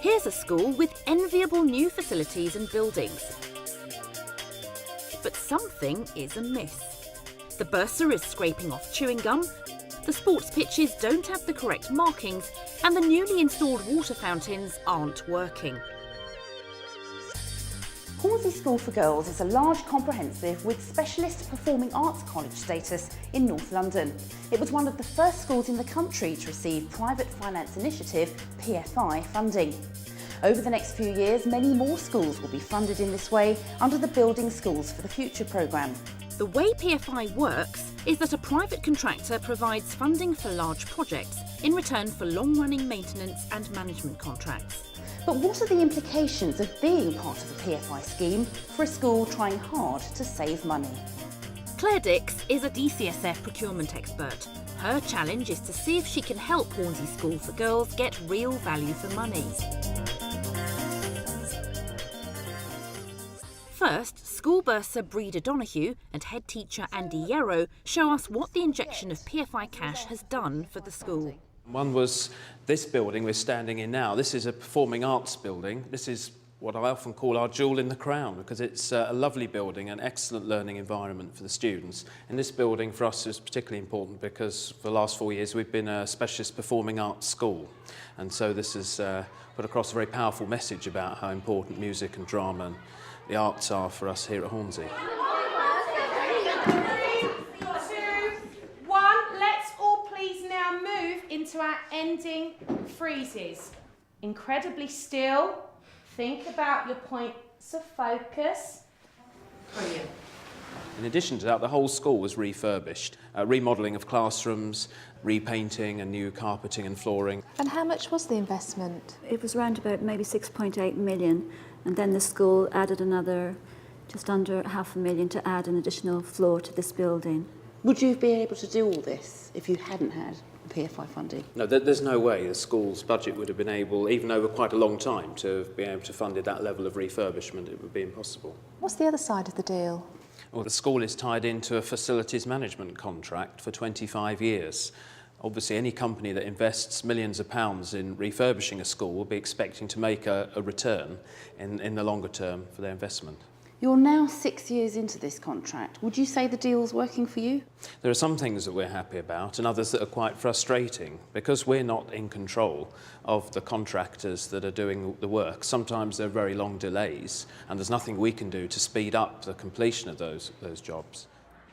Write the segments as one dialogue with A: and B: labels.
A: Here's a school with enviable new facilities and buildings. But something is amiss. The bursar is scraping off chewing gum, the sports pitches don't have the correct markings, and the newly installed water fountains aren't working.
B: Hornsey School for Girls is a large comprehensive with specialist performing arts college status in North London. It was one of the first schools in the country to receive Private Finance Initiative (PFI) funding. Over the next few years, many more schools will be funded in this way under the Building Schools for the Future programme.
A: The way PFI works is that a private contractor provides funding for large projects in return for long-running maintenance and management contracts.
B: But what are the implications of being part of a PFI scheme for a school trying hard to save money?
A: Claire Dix is a DCSF procurement expert. Her challenge is to see if she can help Hornsey School for Girls get real value for money. First, school bursar Breda Donoghue and head teacher Andy Yarrow show us what the injection of PFI cash has done for the school.
C: One was this building we're standing in now. This is a performing arts building. This is what I often call our jewel in the crown because it's a lovely building, an excellent learning environment for the students. And this building for us is particularly important because for the last 4 years we've been a specialist performing arts school. And so this has put across a very powerful message about how important music and drama and the arts are for us here at Hornsey.
D: Into our ending freezes. Incredibly still. Think about your points of focus. Brilliant.
C: In addition to that, the whole school was refurbished. Remodelling of classrooms, repainting and new carpeting and flooring.
E: And how much was the investment?
F: It was around about maybe 6.8 million, and then the school added another just under £500,000 to add an additional floor to this building.
B: Would you be able to do all this if you hadn't had PFI funding?
C: No, there's no way the school's budget would have been able, even over quite a long time, to be able to fund that level of refurbishment. It would be impossible.
E: What's the other side of the deal?
C: Well, the school is tied into a facilities management contract for 25 years. Obviously, any company that invests millions of pounds in refurbishing a school will be expecting to make a return in the longer term for their investment.
B: You're now 6 years into this contract. Would you say the deal's working for you?
C: There are some things that we're happy about and others that are quite frustrating because we're not in control of the contractors that are doing the work. Sometimes there are very long delays and there's nothing we can do to speed up the completion of those jobs.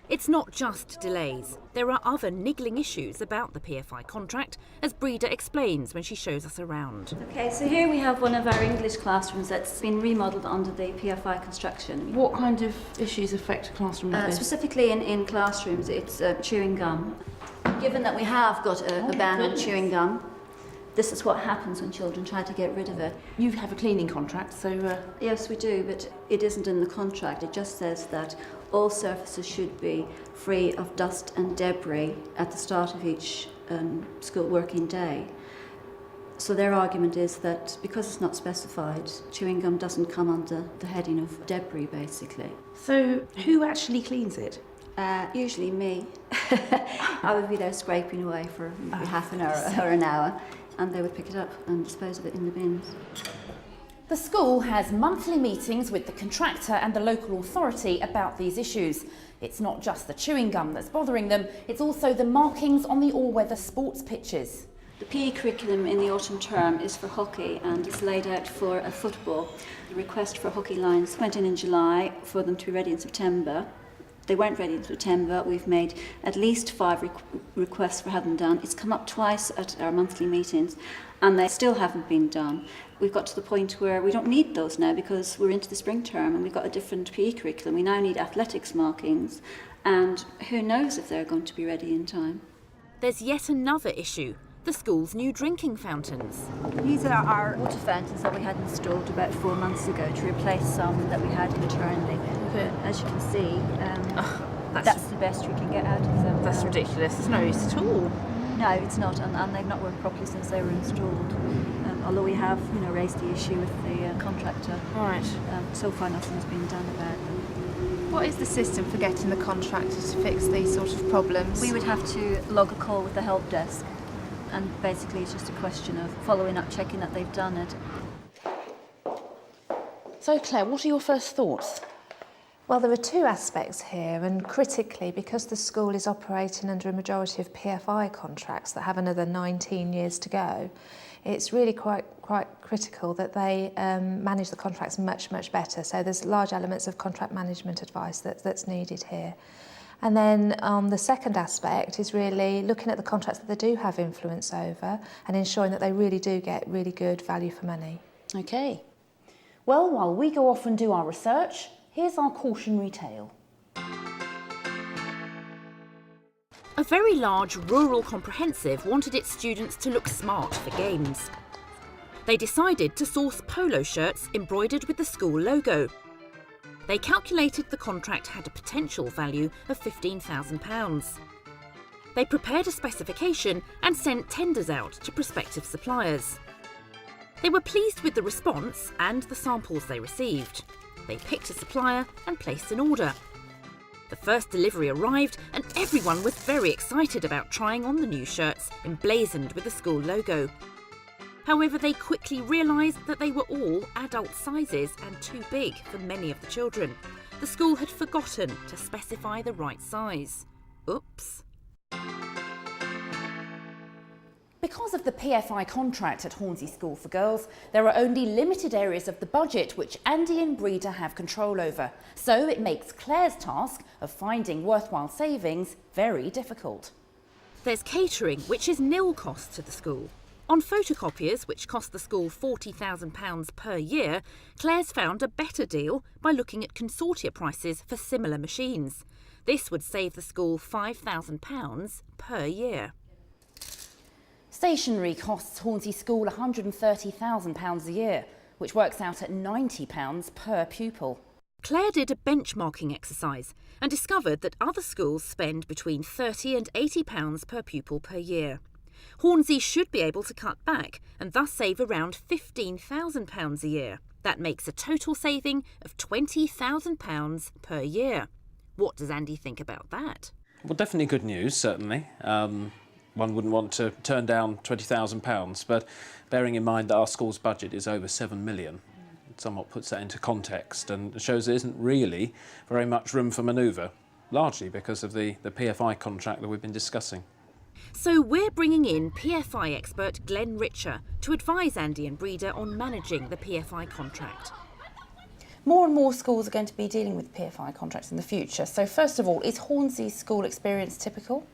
A: It's not just delays. There are other niggling issues about the PFI contract, as Breda explains when she shows us around.
F: Okay, so here we have one of our English classrooms that's been remodelled under the PFI construction.
B: What kind of issues affect a classroom like this?
F: Specifically in classrooms, it's chewing gum. Given that we have got a ban on chewing gum, this is what happens when children try to get rid of it.
B: You have a cleaning contract, so...
F: Yes, we do, but it isn't in the contract. It just says that all surfaces should be free of dust and debris at the start of each school working day. So their argument is that because it's not specified, chewing gum doesn't come under the heading of debris, basically.
B: So who actually cleans it?
F: Usually me. I would be there scraping away for maybe half an hour or an hour, and they would pick it up and dispose of it in the bins.
B: The school has monthly meetings with the contractor and the local authority about these issues. It's not just the chewing gum that's bothering them, it's also the markings on the all-weather sports pitches.
F: The PE curriculum in the autumn term is for hockey and is laid out for football. The request for hockey lines went in July for them to be ready in September. They weren't ready in September. We've made at least 5 requests for having them done. It's come up twice at our monthly meetings and they still haven't been done. We've got to the point where we don't need those now because we're into the spring term and we've got a different PE curriculum. We now need athletics markings and who knows if they're going to be ready in time.
A: There's yet another issue, the school's new drinking fountains.
F: These are our water fountains that we had installed about 4 months ago to replace some that we had internally. But as you can see, that's the best we can get out of them.
B: That's ridiculous. It's no use at all.
F: No, it's not, and they've not worked properly since they were installed. Although we have, raised the issue with the contractor.
B: Right.
F: So far, nothing has been done about them.
E: What is the system for getting the contractors to fix these sort of problems?
F: We would have to log a call with the help desk, and basically it's just a question of following up, checking that they've done it.
B: So Claire, what are your first thoughts?
E: Well, there are two aspects here, and critically, because the school is operating under a majority of PFI contracts that have another 19 years to go, it's really quite critical that they manage the contracts much better. So there's large elements of contract management advice that's needed here. And then the second aspect is really looking at the contracts that they do have influence over and ensuring that they really do get really good value for money.
B: Okay. Well, while we go off and do our research, here's our cautionary tale.
A: A very large rural comprehensive wanted its students to look smart for games. They decided to source polo shirts embroidered with the school logo. They calculated the contract had a potential value of £15,000. They prepared a specification and sent tenders out to prospective suppliers. They were pleased with the response and the samples they received. They picked a supplier and placed an order. The first delivery arrived and everyone was very excited about trying on the new shirts emblazoned with the school logo. However, they quickly realised that they were all adult sizes and too big for many of the children. The school had forgotten to specify the right size. Oops.
B: Because of the PFI contract at Hornsey School for Girls, there are only limited areas of the budget which Andy and Breeder have control over. So it makes Claire's task of finding worthwhile savings very difficult.
A: There's catering, which is nil cost to the school. On photocopiers, which cost the school £40,000 per year, Claire's found a better deal by looking at consortia prices for similar machines. This would save the school £5,000 per year.
B: Stationery costs Hornsey School £130,000 a year, which works out at £90 per pupil.
A: Claire did a benchmarking exercise and discovered that other schools spend between £30 and £80 per pupil per year. Hornsey should be able to cut back and thus save around £15,000 a year. That makes a total saving of £20,000 per year. What does Andy think about that?
C: Well, definitely good news, certainly. One wouldn't want to turn down £20,000, but bearing in mind that our school's budget is over £7 million, it somewhat puts that into context and shows there isn't really very much room for manoeuvre, largely because of the PFI contract that we've been discussing.
A: So we're bringing in PFI expert Glenn Richer to advise Andy and Breeder on managing the PFI contract.
B: More and more schools are going to be dealing with PFI contracts in the future. So first of all, is Hornsey's school experience typical?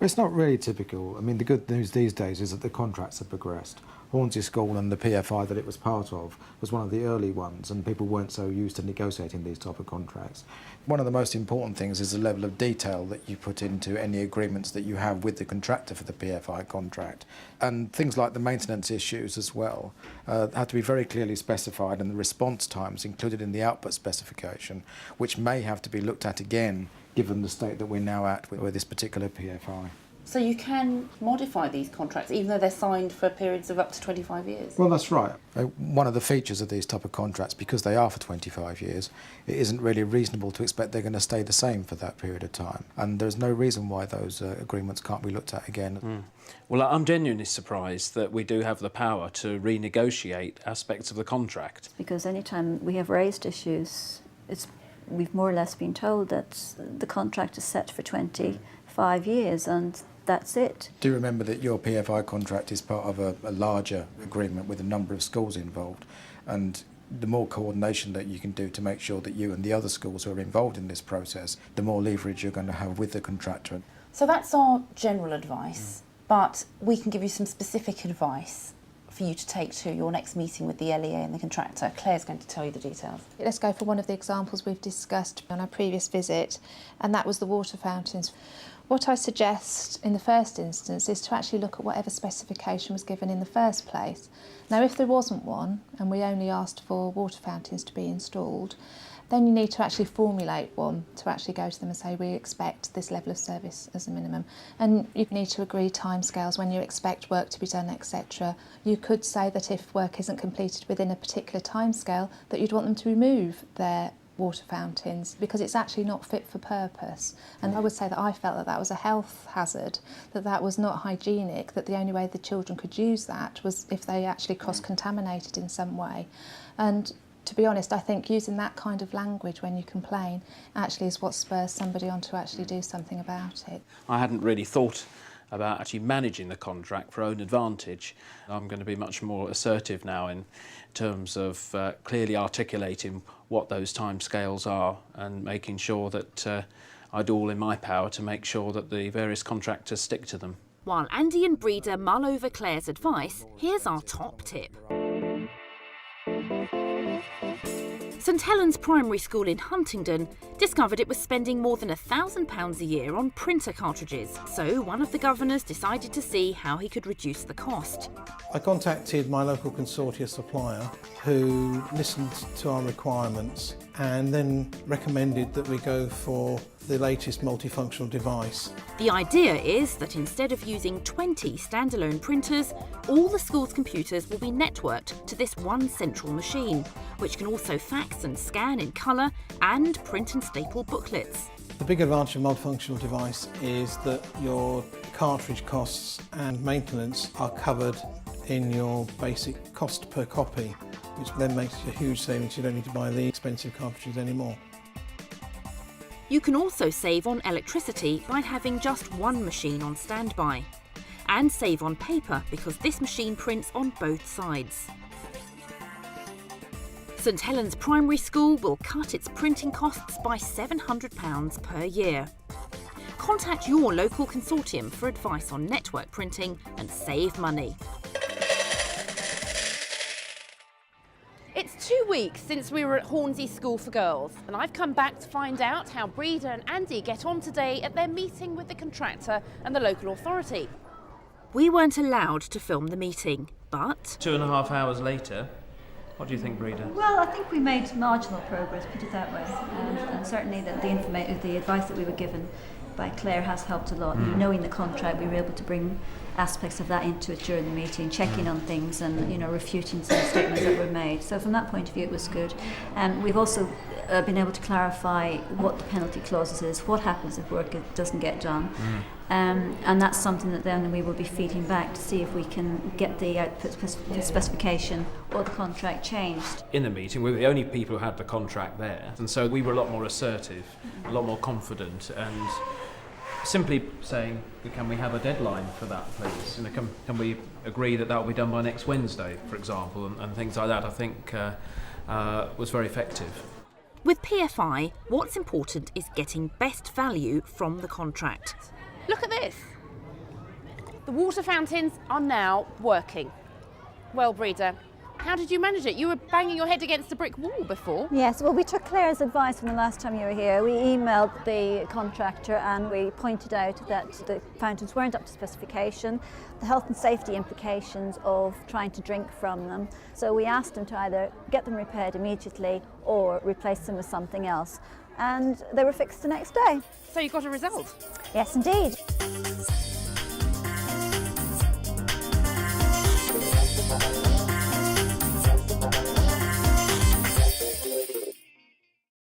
G: It's not really typical. I mean, the good news these days is that the contracts have progressed. Hornsey School and the PFI that it was part of was one of the early ones, and people weren't so used to negotiating these type of contracts. One of the most important things is the level of detail that you put into any agreements that you have with the contractor for the PFI contract. And things like the maintenance issues as well have to be very clearly specified, and the response times included in the output specification, which may have to be looked at again given the state that we're now at with this particular PFI.
B: So you can modify these contracts even though they're signed for periods of up to 25 years?
G: Well, that's right. One of the features of these type of contracts, because they are for 25 years, it isn't really reasonable to expect they're going to stay the same for that period of time. And there's no reason why those agreements can't be looked at again.
C: Well, I'm genuinely surprised that we do have the power to renegotiate aspects of the contract.
F: Because any time we have raised issues, we've more or less been told that the contract is set for 25 years and that's it.
G: Do remember that your PFI contract is part of a larger agreement with a number of schools involved, and the more coordination that you can do to make sure that you and the other schools who are involved in this process, the more leverage you're going to have with the contractor.
B: So that's our general advice, but we can give you some specific advice for you to take to your next meeting with the LEA and the contractor. Claire's going to tell you the details.
E: Let's go for one of the examples we've discussed on our previous visit, and that was the water fountains. What I suggest in the first instance is to actually look at whatever specification was given in the first place. Now, if there wasn't one, and we only asked for water fountains to be installed, then you need to actually formulate one to actually go to them and say, we expect this level of service as a minimum. And you need to agree timescales when you expect work to be done, etc. You could say that if work isn't completed within a particular timescale, that you'd want them to remove their water fountains because it's actually not fit for purpose. And I would say that I felt that that was a health hazard, that that was not hygienic, that the only way the children could use that was if they actually cross-contaminated in some way. And To be honest, I think using that kind of language when you complain actually is what spurs somebody on to actually do something about it.
C: I hadn't really thought about actually managing the contract for own advantage. I'm going to be much more assertive now in terms of clearly articulating what those timescales are and making sure that I do all in my power to make sure that the various contractors stick to them.
A: While Andy and Breeder mull over Claire's advice, here's our top tip. St Helens Primary School in Huntingdon discovered it was spending more than £1,000 a year on printer cartridges, so one of the governors decided to see how he could reduce the cost.
H: I contacted my local consortia supplier who listened to our requirements and then recommended that we go for the latest multifunctional device.
A: The idea is that instead of using 20 standalone printers, all the school's computers will be networked to this one central machine, which can also fax and scan in colour and print and staple booklets.
H: The big advantage of a multifunctional device is that your cartridge costs and maintenance are covered in your basic cost per copy, which then makes a huge savings. You don't need to buy the expensive cartridges anymore.
A: You can also save on electricity by having just one machine on standby, and save on paper because this machine prints on both sides. St Helens Primary School will cut its printing costs by £700 per year. Contact your local consortium for advice on network printing and save money. It's 2 weeks since we were at Hornsey School for Girls, and I've come back to find out how Breeder and Andy get on today at their meeting with the contractor and the local authority. We weren't allowed to film the meeting, but
C: 2.5 hours later, what do you think, Breeder?
F: Well, I think we made marginal progress, put it that way, and certainly that the advice that we were given by Claire has helped a lot. Knowing the contract, we were able to bring aspects of that into it during the meeting, checking on things and refuting some statements that were made. So from that point of view, it was good. And we've also been able to clarify what the penalty clauses is, what happens if work doesn't get done. And that's something that then we will be feeding back to see if we can get the output specification or the contract changed.
C: In the meeting, we were the only people who had the contract there, and so we were a lot more assertive, a lot more confident, and simply saying, can we have a deadline for that, please? Can we agree that will be done by next Wednesday, for example, and things like that, I think was very effective.
A: with PFI, what's important is getting best value from the contract. Look at this. The water fountains are now working. Well, Breeder, how did you manage it? You were banging your head against the brick wall before.
F: Yes, well, we took Claire's advice from the last time you were here. We emailed the contractor and we pointed out that the fountains weren't up to specification, the health and safety implications of trying to drink from them. So we asked them to either get them repaired immediately or replace them with something else. And they were fixed the next day.
A: So you got a result?
F: Yes, indeed.